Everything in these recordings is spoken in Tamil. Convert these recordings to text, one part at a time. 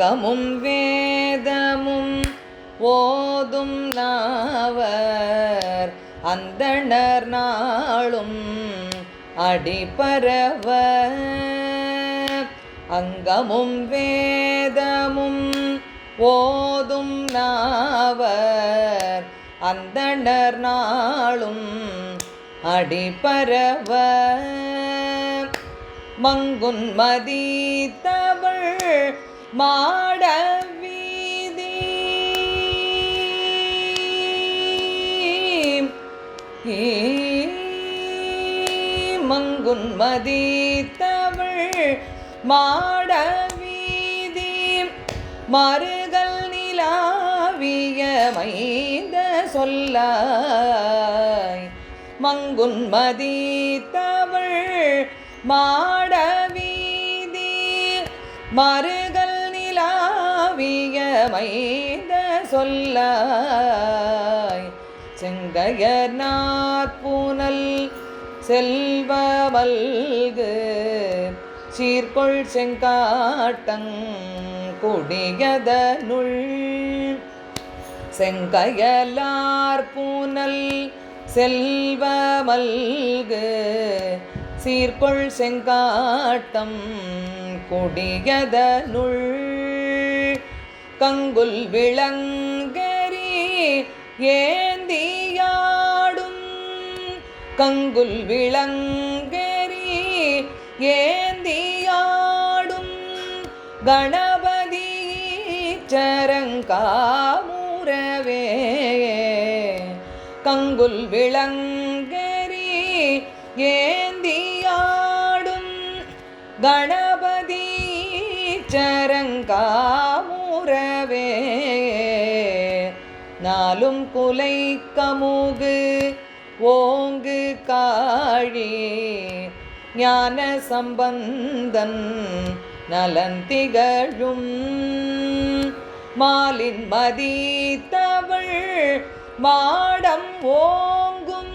அங்கமும் வேதமும் ஓதும் நாவர் அந்தணர் நாளும் அடிபரவ அங்கமும் வேதமும் ஓதும் நாவர் அந்தணர் நாளும் அடிபரவ மங்குன்மதி தவழ் மாட வீதி மங்குன்மதி தவழ் மாட வீதி மருகல் நிலாவிய மைந்த சொல்லாய் மங்குன்மதி தவழ் மாட வீதி மருகல் நிலாவிய மைந்த சொல்லாய் செங்கையர் நாற்புனல் செல்வ மல்கு சீர்கொள் செங்காட்டங் கொடியதனுள் செங்கையலார் பூனல் செல்வ மல்கு சீர்கொள் செங்காட்டம் கொடியதனுள் கங்குல் விளங்கரி ஏந்தியாடும் கங்குல் விளங்கரி ஏந்தியாடும் கணபதி சரங்காமுரவே கங்குல் விளங்கரி ஏந்தியாடும் கணபதி சரங்காமுரவே நாலும் குலை கமுகு ஓங்கு காழி ஞான சம்பந்தன் நலன் திகழும் மாலின் மதி தவழ் மாடம் ஓங்கும்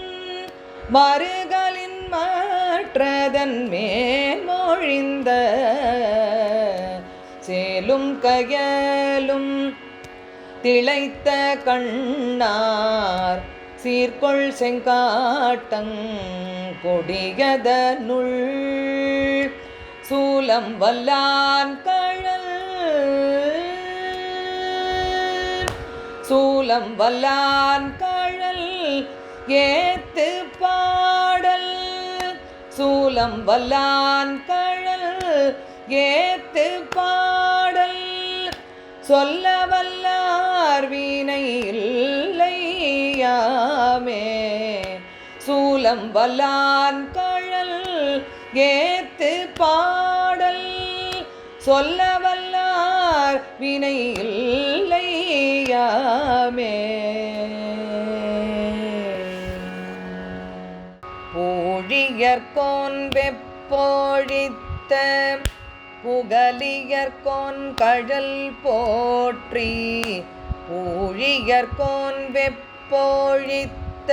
மருகலின் மற்றதன் மேன்மொழிந்த சேலும் கயலும் திளைத்த கண்ணார் சீர்கொள் செங்காட்டங் கொடியதனுள் சூலம் வல்லான் கழல் சூலம் வல்லான் கழல் ஏத்து பாடல் சூலம் வல்லான் கழல் ஏத்து பாடல் சொல்ல வல்லார் வீணை இல்லையாமே சூலம் வல்லான் கழல் ஏத்து பாடல் சொல்ல வல்லார் வினை இல்லையாமே பூழியர்கோன் வெப்போழித்த புகலியர்கோன் கழல் போற்றி பூழியர்கோன் வெப்போழித்த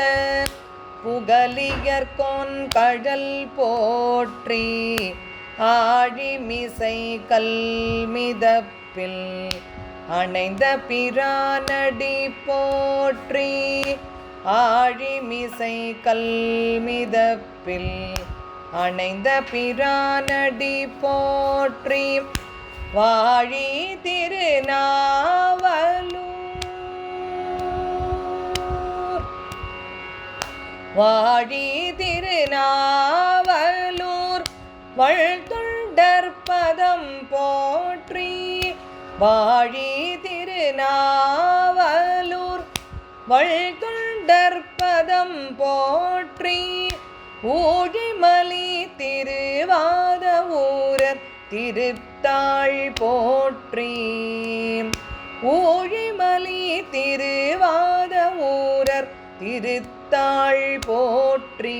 புகலியர்கோன் கழல் போற்றி ஆழிமிசை கல்மிதப்பில் அணைந்த பிரானடி போற்றி ஆழிமிசை கல்மிதப்பில் அணைந்த பிரானடி போற்றி வாழி திருநாவலூர் வாழி திருநாவலூர் வள்தொண்டற்பதம் போற்றி வாழி திருநாவலூர் வள்தொண்டற்பதம் போற்றி ஊழிமலி திருவாத ஊரர் திருத்தாள் போற்றி ஊழிமலி திருவாத ஊரர் திருத்தாள் போற்றி.